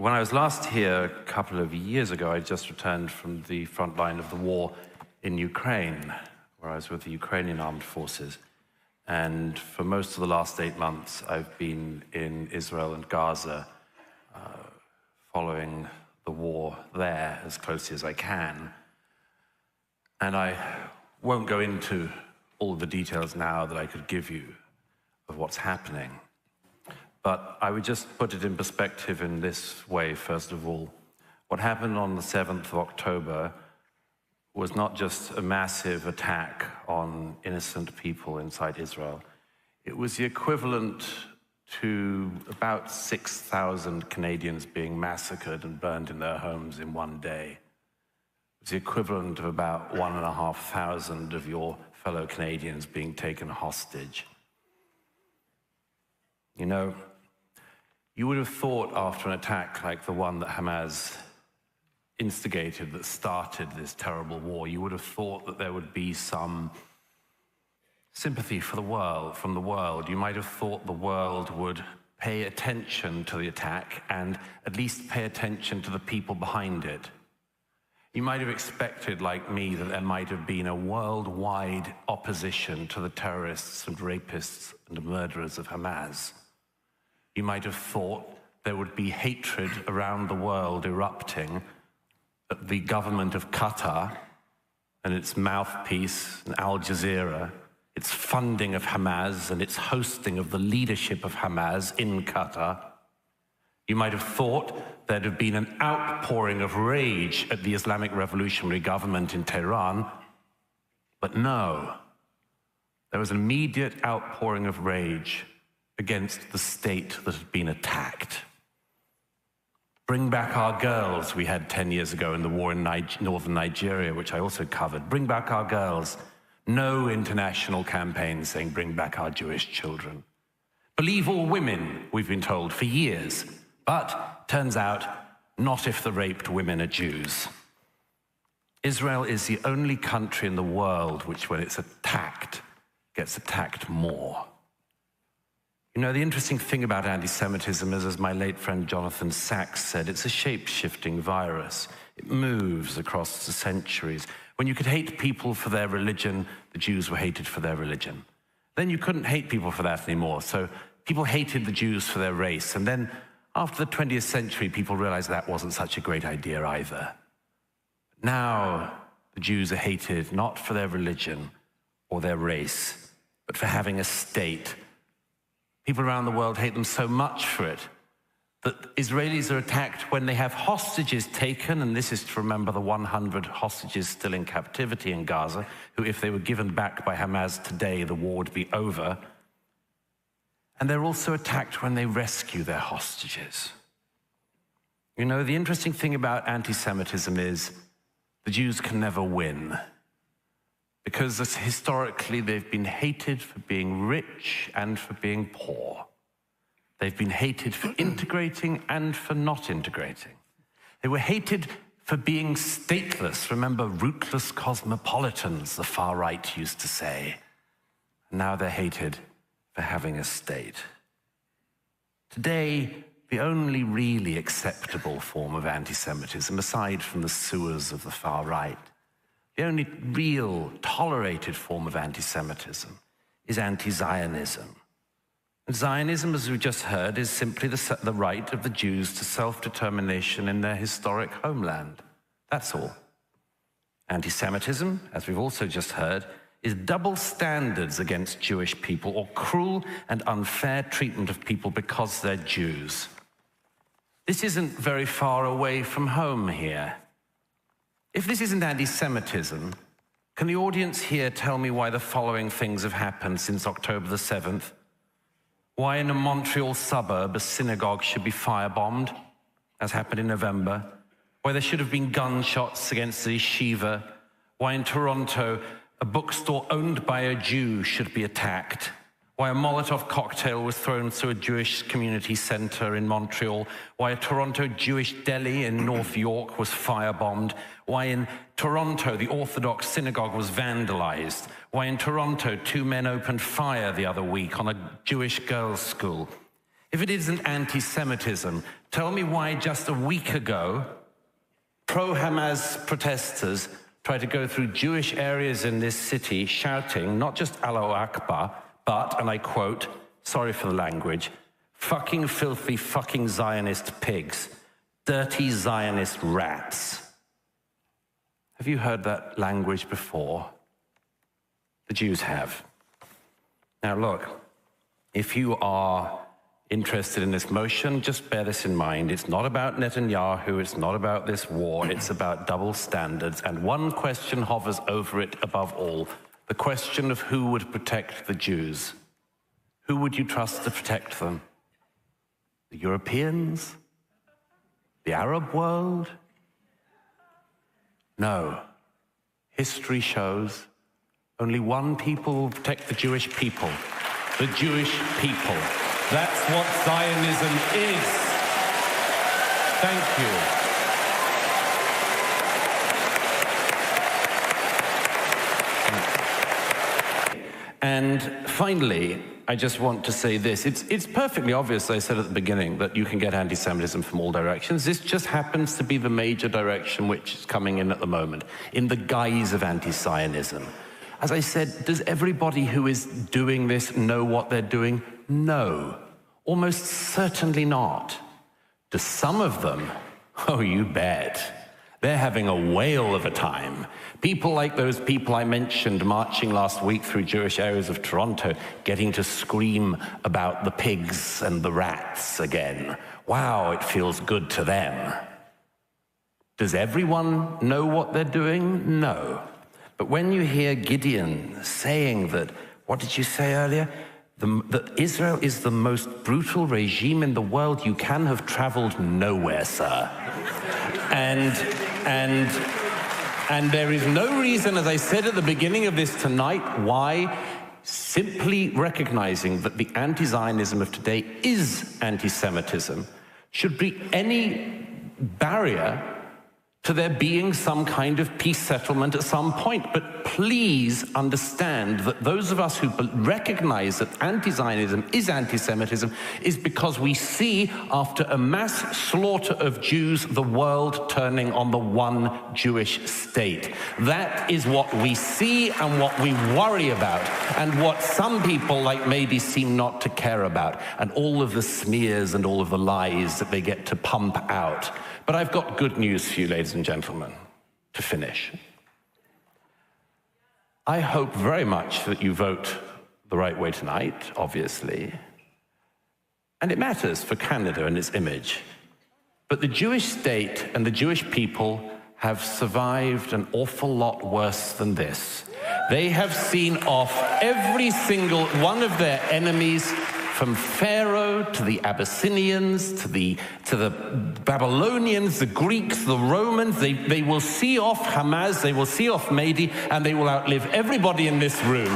When I was last here a couple of years ago, I just returned from the front line of the war in Ukraine, where I was with the Ukrainian armed forces. And for most of the last 8 months, I've been in Israel and Gaza, following the war there as closely as I can. And I won't go into all the details now that I could give you of what's happening. But I would just put it in perspective in this way, first of all. What happened on the 7th of October was not just a massive attack on innocent people inside Israel. It was the equivalent to about 6,000 Canadians being massacred and burned in their homes in one day. It was the equivalent of about 1,500 of your fellow Canadians being taken hostage. You know, you would have thought after an attack like the one that Hamas instigated, that started this terrible war, you would have thought that there would be some sympathy for the world, from the world. You might have thought the world would pay attention to the attack and at least pay attention to the people behind it. You might have expected, like me, that there might have been a worldwide opposition to the terrorists and rapists and murderers of Hamas. You might have thought there would be hatred around the world erupting at the government of Qatar and its mouthpiece, Al-Джазиры, its funding of Hamas and its hosting of the leadership of Hamas in Qatar. You might have thought there'd have been an outpouring of rage at the Islamic Revolutionary Government in Tehran, but no, there was an immediate outpouring of rage against the state that had been attacked. Bring back our girls, we had 10 years ago in the war in northern Nigeria, which I also covered. Bring back our girls. No international campaign saying bring back our Jewish children. Believe all women, we've been told for years, but turns out not if the raped women are Jews. Israel is the only country in the world which, when it's attacked, gets attacked more. You know, the interesting thing about anti-Semitism is, as my late friend Jonathan Sachs said, it's a shape-shifting virus. It moves across the centuries. When you could hate people for their religion, the Jews were hated for their religion. Then you couldn't hate people for that anymore, so people hated the Jews for their race. And then after the 20th century, people realized that wasn't such a great idea either. Now the Jews are hated not for their religion or their race, but for having a state. People around the world hate them so much for it that Israelis are attacked when they have hostages taken, and this is to remember the 100 hostages still in captivity in Gaza, who, if they were given back by Hamas today, the war would be over. And they're also attacked when they rescue their hostages. You know, the interesting thing about anti-Semitism is the Jews can never win, because historically they've been hated for being rich and for being poor. They've been hated for integrating and for not integrating. They were hated for being stateless. Remember, rootless cosmopolitans, the far right used to say. And now they're hated for having a state. Today, the only really acceptable form of anti-Semitism, aside from the sewers of the far right, the only real tolerated form of anti-Semitism is anti-Zionism. And Zionism, as we just heard, is simply the right of the Jews to self-determination in their historic homeland. That's all. Anti-Semitism, as we've also just heard, is double standards against Jewish people, or cruel and unfair treatment of people because they're Jews. This isn't very far away from home here. If this isn't anti-Semitism, can the audience here tell me why the following things have happened since October the 7th? Why in a Montreal suburb a synagogue should be firebombed, as happened in November? Why there should have been gunshots against the yeshiva? Why in Toronto a bookstore owned by a Jew should be attacked? Why a Molotov cocktail was thrown through a Jewish community center in Montreal? Why a Toronto Jewish deli in North York was firebombed? Why in Toronto the Orthodox synagogue was vandalized? Why in Toronto 2 men opened fire the other week on a Jewish girls' school? if it isn't anti-Semitism, tell me why just a week ago, pro-Hamas protesters tried to go through Jewish areas in this city shouting, not just Allahu Akbar, but, and I quote, sorry for the language, fucking filthy fucking Zionist pigs, dirty Zionist rats. Have you heard that language before? The Jews have. Now look, if you are interested in this motion, just bear this in mind. It's not about Netanyahu, it's not about this war, it's about double standards, and one question hovers over it above all, the question of who would protect the Jews. Who would you trust to protect them? The Europeans? The Arab world? No. History shows only one people will protect the Jewish people. The Jewish people. That's what Zionism is. Thank you. And finally, I just want to say this. It's perfectly obvious, I said at the beginning, that you can get anti-Semitism from all directions. This just happens to be the major direction which is coming in at the moment, in the guise of anti-Zionism. As I said, does everybody who is doing this know what they're doing? No, almost certainly not. Do some of them? Oh, you bet. They're having a whale of a time. People like those people I mentioned marching last week through Jewish areas of Toronto, getting to scream about the pigs and the rats again. Wow, it feels good to them. Does everyone know what they're doing? No. But when you hear Gideon saying that, what did you say earlier? That Israel is the most brutal regime in the world, you can have traveled nowhere, sir. And there is no reason, as I said at the beginning of this tonight, why simply recognizing that the anti-Zionism of today is anti-Semitism should be any barrier to there being some kind of peace settlement at some point. But please understand that those of us who recognize that anti-Zionism is anti-Semitism is because we see, after a mass slaughter of Jews, the world turning on the one Jewish state. That is what we see and what we worry about, and what some people like Mehdi seem not to care about, and all of the smears and all of the lies that they get to pump out. But I've got good news for you, ladies and gentlemen, to finish. I hope very much that you vote the right way tonight, obviously. And it matters for Canada and its image. But the Jewish state and the Jewish people have survived an awful lot worse than this. They have seen off every single one of their enemies, from Pharaoh to the Abyssinians, to the Babylonians, the Greeks, the Romans. They will see off Hamas, they will see off Mehdi, and they will outlive everybody in this room.